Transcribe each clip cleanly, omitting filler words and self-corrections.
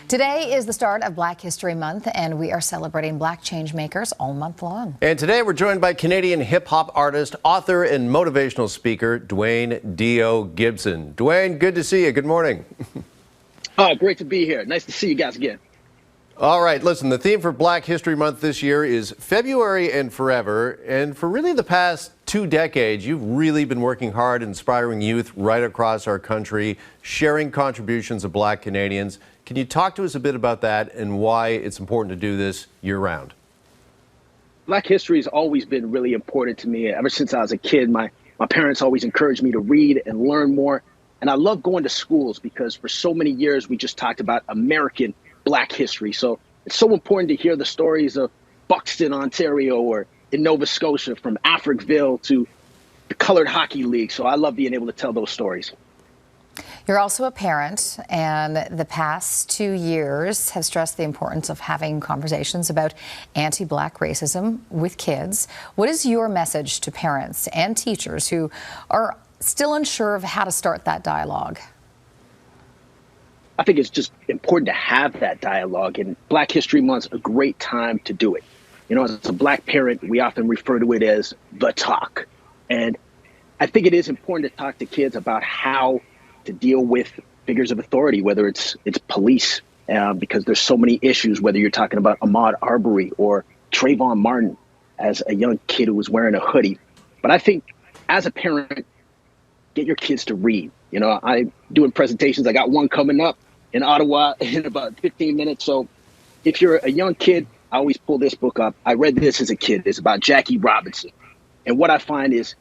Today is the start of Black History Month, and we are celebrating Black change makers all month long. And today we're joined by Canadian hip-hop artist, author, and motivational speaker, Dwayne "D.O." Gibson. Dwayne, good to see you. Good morning. Great to be here. Nice to see you guys again. All right, listen, the theme for Black History Month this year is February and Forever. And for really the past 2 decades, you've really been working hard, inspiring youth right across our country, sharing contributions of Black Canadians. Can you talk to us a bit about that and why it's important to do this year-round? Black history has always been really important to me. Ever since I was a kid, my parents always encouraged me to read and learn more. And I love going to schools because for so many years, we just talked about American Black history. So it's so important to hear the stories of Buxton, Ontario, or in Nova Scotia, from Africville to the Colored Hockey League. So I love being able to tell those stories. You're also a parent, and the past 2 years have stressed the importance of having conversations about anti-Black racism with kids. What is your message to parents and teachers who are still unsure of how to start that dialogue? I think it's just important to have that dialogue, and Black History Month's a great time to do it. You know, as a Black parent, we often refer to it as the talk. And I think it is important to talk to kids about how to deal with figures of authority, whether it's police, because there's so many issues, whether you're talking about Ahmaud Arbery or Trayvon Martin as a young kid who was wearing a hoodie. But I think as a parent, get your kids to read. You know, I'm doing presentations. I got one coming up in Ottawa in about 15 minutes. So if you're a young kid, I always pull this book up. I read this as a kid. It's about Jackie Robinson. And what I find is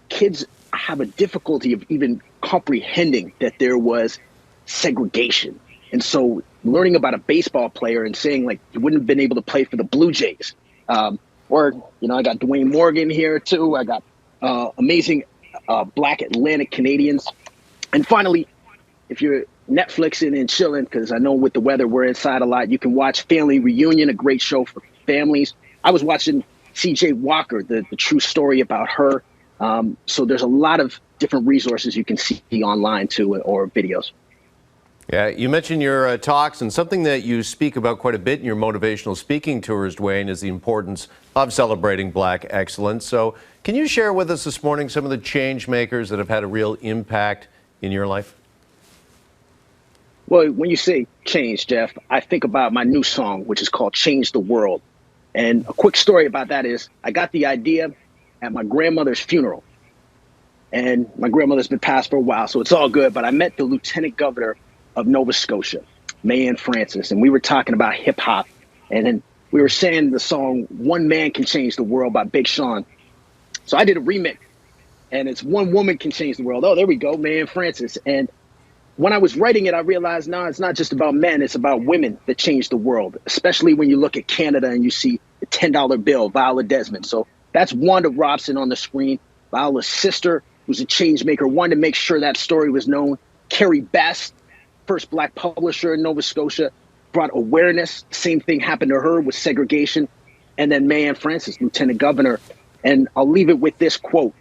kids have a difficulty of even comprehending that there was segregation. And so learning about a baseball player and saying, like, you wouldn't have been able to play for the Blue Jays. Or, you know, I got Dwayne Morgan here too. I got amazing Black Atlantic Canadians. And finally, if you're Netflixing and chilling, because I know with the weather we're inside a lot, you can watch Family Reunion, a great show for families. I was watching C.J. Walker, the true story about her. So there's a lot of different resources you can see online too, or videos. Yeah, you mentioned your talks, and something that you speak about quite a bit in your motivational speaking tours, Dwayne, is the importance of celebrating Black excellence. So can you share with us this morning some of the change makers that have had a real impact in your life? Well, when you say change, Jeff, I think about my new song, which is called Change the World. And a quick story about that is I got the idea at my grandmother's funeral. And my grandmother's been passed for a while, so it's all good. But I met the Lieutenant Governor of Nova Scotia, Mayan Francis, and we were talking about hip hop. And then we were saying the song One Man Can Change the World by Big Sean. So I did a remix, and it's One Woman Can Change the World. Oh, there we go, Mayan Francis. And when I was writing it, I realized, no, it's not just about men, it's about women that change the world, especially when you look at Canada and you see the $10 bill, Viola Desmond. So that's Wanda Robson on the screen, Viola's sister, who's a change maker, wanted to make sure that story was known. Carrie Best, first Black publisher in Nova Scotia, brought awareness. Same thing happened to her with segregation. And then Mayan Francis, Lieutenant Governor. And I'll leave it with this quote.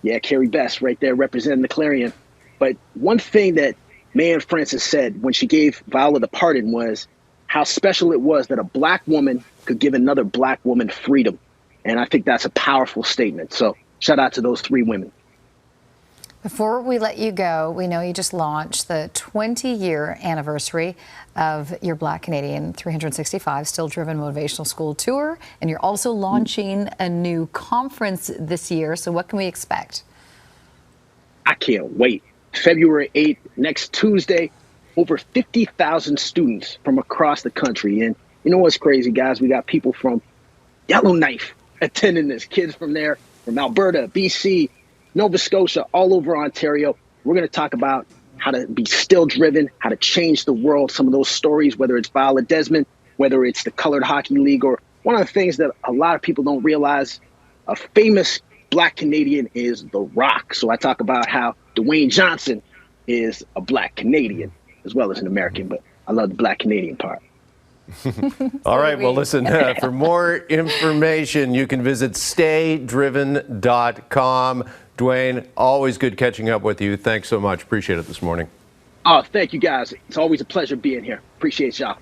Yeah, Carrie Best right there representing the Clarion. But one thing that Mayan Francis said when she gave Viola the pardon was how special it was that a Black woman could give another Black woman freedom. And I think that's a powerful statement. So shout out to those 3 women. Before we let you go, we know you just launched the 20-year anniversary of your Black Canadian 365 Still Driven Motivational School Tour, and you're also launching a new conference this year. So what can we expect? I can't wait. February 8th, next Tuesday, over 50,000 students from across the country. And you know what's crazy, guys? We got people from Yellowknife attending this, kids from there, from Alberta, BC, Nova Scotia, all over Ontario. We're going to talk about how to be still driven, how to change the world, some of those stories, whether it's Viola Desmond, whether it's the Colored Hockey League, or one of the things that a lot of people don't realize, a famous Black Canadian is The Rock. So I talk about how Dwayne Johnson is a Black Canadian as well as an American, but I love the Black Canadian part. All right. Well, listen, for more information, you can visit staydriven.com. Dwayne, always good catching up with you. Thanks so much. Appreciate it this morning. Oh, thank you guys. It's always a pleasure being here. Appreciate y'all.